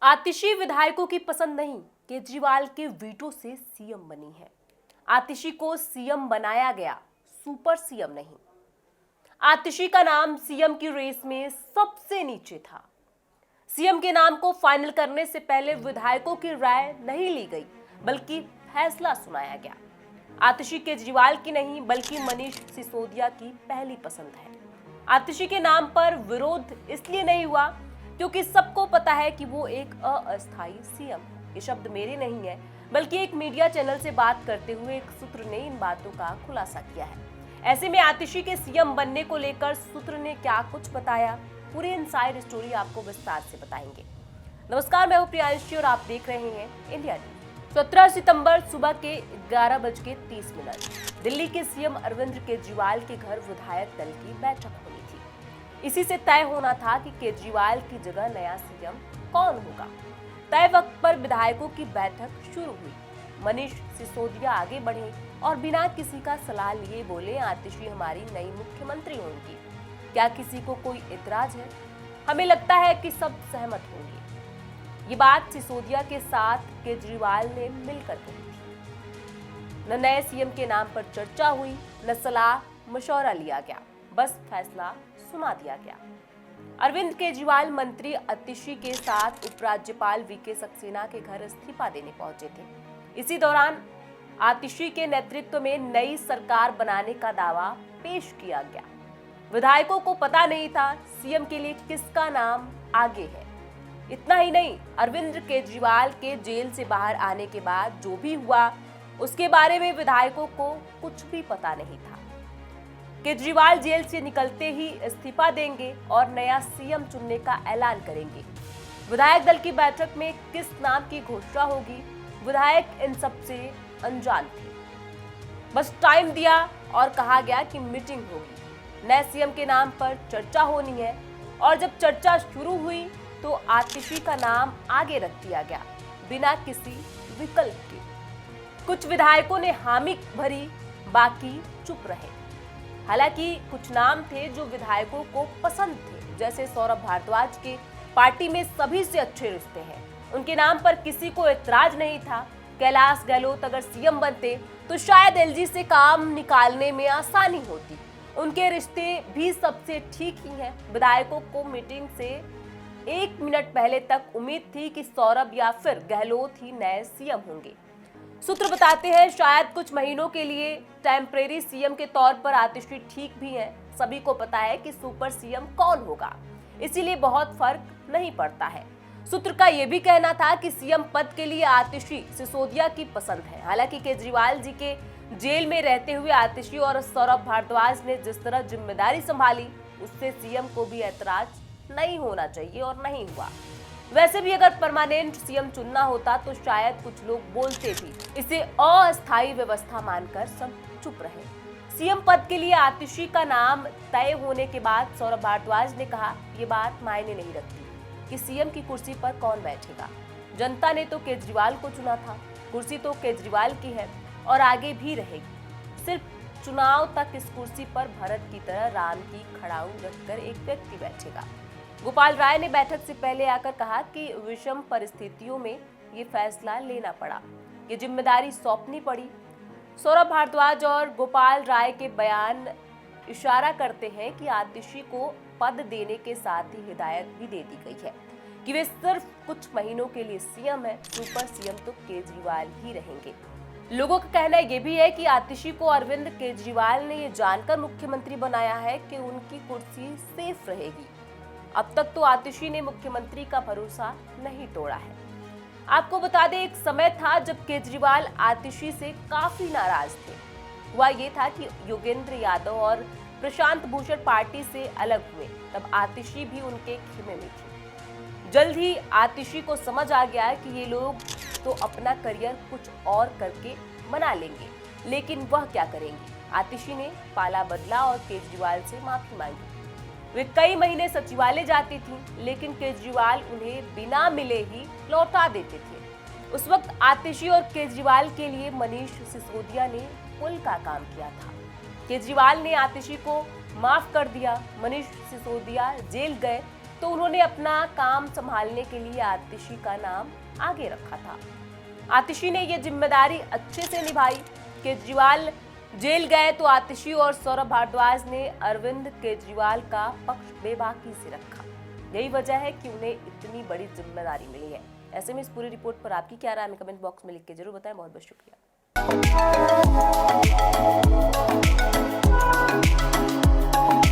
आतिशी विधायकों की पसंद नहीं, केजरीवाल के वीटो से सीएम बनी है। आतिशी को सीएम बनाया गया, सुपर सीएम नहीं। आतिशी का नाम सीएम की रेस में सबसे नीचे था। सीएम के नाम को फाइनल करने से पहले विधायकों की राय नहीं ली गई, बल्कि फैसला सुनाया गया। आतिशी केजरीवाल की नहीं, बल्कि मनीष सिसोदिया की पहली पसंद है। आतिशी के नाम पर विरोध इसलिए नहीं हुआ क्योंकि सबको पता है कि वो एक अस्थायी सीएम। ये शब्द मेरे नहीं है, बल्कि एक मीडिया चैनल से बात करते हुए एक सूत्र ने इन बातों का खुलासा किया है। ऐसे में आतिशी के सीएम बनने को लेकर सूत्र ने क्या कुछ बताया, पूरी इनसाइड स्टोरी आपको विस्तार से बताएंगे। नमस्कार, मैं हूं प्रियांशी और आप देख रहे हैं इंडिया न्यूज। 17 सितंबर सुबह के 11:30 दिल्ली के सीएम अरविंद केजरीवाल के घर विधायक दल की बैठक होनी थी। इसी से तय होना था कि केजरीवाल की जगह नया सीएम कौन होगा। तय वक्त पर विधायकों की बैठक शुरू हुई। मनीष सिसोदिया आगे बढ़े और बिना किसी का सलाह लिए बोले, आतिशी हमारी नई मुख्यमंत्री होंगी। क्या किसी को कोई इतराज है? हमें लगता है कि सब सहमत होंगे। ये बात सिसोदिया के साथ केजरीवाल ने मिलकर कही थी। न नए सीएम के नाम पर चर्चा हुई, न सलाह मशवरा लिया गया, बस फैसला सुना दिया गया। अरविंद केजरीवाल मंत्री आतिशी के साथ उपराज्यपाल वीके सक्सेना के घर इस्तीफा देने पहुंचे थे। इसी दौरान आतिशी के नेतृत्व में नई सरकार बनाने का दावा पेश किया गया। विधायकों को पता नहीं था सीएम के लिए किसका नाम आगे है। इतना ही नहीं, अरविंद केजरीवाल के जेल से बाहर आने के बाद जो भी हुआ, उसके बारे में विधायकों को कुछ भी पता नहीं था। केजरीवाल जेल से निकलते ही इस्तीफा देंगे और नया सीएम चुनने का ऐलान करेंगे। विधायक दल की बैठक में किस नाम की घोषणा होगी, विधायक इन सब से अनजान थे। बस टाइम दिया और कहा गया कि मीटिंग होगी, नए सीएम के नाम पर चर्चा होनी है। और जब चर्चा शुरू हुई तो आतिशी का नाम आगे रख दिया गया, बिना किसी विकल्प के। कुछ विधायकों ने हामी भरी, बाकी चुप रहे। हालांकि कुछ नाम थे जो विधायकों को पसंद थे, जैसे सौरभ भारद्वाज के पार्टी में सभी से अच्छे रिश्ते हैं, उनके नाम पर किसी को एतराज नहीं था। कैलाश गहलोत अगर सीएम बनते तो शायद एलजी से काम निकालने में आसानी होती। उनके रिश्ते भी सबसे ठीक ही हैं। विधायकों को मीटिंग से 1 मिनट पहले तक उम्मीद थी कि सौरभ या फिर गहलोत ही नए सीएम होंगे। सूत्र बताते हैं शायद कुछ महीनों के लिए टेम्परेरी सीएम के तौर पर आतिशी ठीक भी है। सभी को पता है कि सुपर सीएम कौन होगा, इसीलिए बहुत फर्क नहीं पड़ता है। सूत्र का यह भी कहना था कि सीएम पद के लिए आतिशी सिसोदिया की पसंद है। हालांकि केजरीवाल जी के जेल में रहते हुए आतिशी और सौरभ भारद्वाज ने जिस तरह जिम्मेदारी संभाली, उससे सीएम को भी ऐतराज नहीं होना चाहिए और नहीं हुआ। वैसे भी अगर परमानेंट सीएम चुनना होता तो शायद कुछ लोग बोलते भी। इसे अस्थायी व्यवस्था मानकर सब चुप रहे। सीएम पद के लिए आतिशी का नाम तय होने के बाद सौरभ भारद्वाज ने कहा, ये बात मायने नहीं रखती कि सीएम की कुर्सी पर कौन बैठेगा। जनता ने तो केजरीवाल को चुना था, कुर्सी तो केजरीवाल की है और आगे भी रहेगी। सिर्फ चुनाव तक इस कुर्सी पर भरत की तरह राम की खड़ाऊ रखकर एक व्यक्ति बैठेगा। गोपाल राय ने बैठक से पहले आकर कहा कि विषम परिस्थितियों में ये फैसला लेना पड़ा, ये जिम्मेदारी सौंपनी पड़ी। सौरभ भारद्वाज और गोपाल राय के बयान इशारा करते हैं कि आतिशी को पद देने के साथ ही हिदायत भी दे दी गई है कि वे सिर्फ कुछ महीनों के लिए सीएम है, सुपर सीएम तो केजरीवाल ही रहेंगे। लोगों का कहना यह भी है कि आतिशी को अरविंद केजरीवाल ने ये जानकर मुख्यमंत्री बनाया है कि उनकी कुर्सी सेफ रहेगी। अब तक तो आतिशी ने मुख्यमंत्री का भरोसा नहीं तोड़ा है। आपको बता दें, एक समय था जब केजरीवाल आतिशी से काफी नाराज थे। हुआ ये था कि योगेंद्र यादव और प्रशांत भूषण पार्टी से अलग हुए, तब आतिशी भी उनके खेमे में थी। जल्द ही आतिशी को समझ आ गया कि ये लोग तो अपना करियर कुछ और करके बना लेंगे, लेकिन वह क्या करेंगे। आतिशी ने पाला बदला और केजरीवाल से माफी मांगी। वे कई महीने सचिवालय जाती थीं, लेकिन केजरीवाल उन्हें बिना मिले ही लौटा देते थे। उस वक्त आतिशी और केजरीवाल के लिए मनीष सिसोदिया ने पुल का काम किया था। केजरीवाल ने आतिशी को माफ कर दिया। मनीष सिसोदिया जेल गए तो उन्होंने अपना काम संभालने के लिए आतिशी का नाम आगे रखा था। आतिशी ने यह जिम्मेदारी अच्छे से निभाई। केजरीवाल जेल गए तो आतिशी और सौरभ भारद्वाज ने अरविंद केजरीवाल का पक्ष बेबाकी से रखा। यही वजह है कि उन्हें इतनी बड़ी जिम्मेदारी मिली है। ऐसे में इस पूरी रिपोर्ट पर आपकी क्या राय है, हमें कमेंट बॉक्स में लिख के जरूर बताएं। बहुत बहुत शुक्रिया।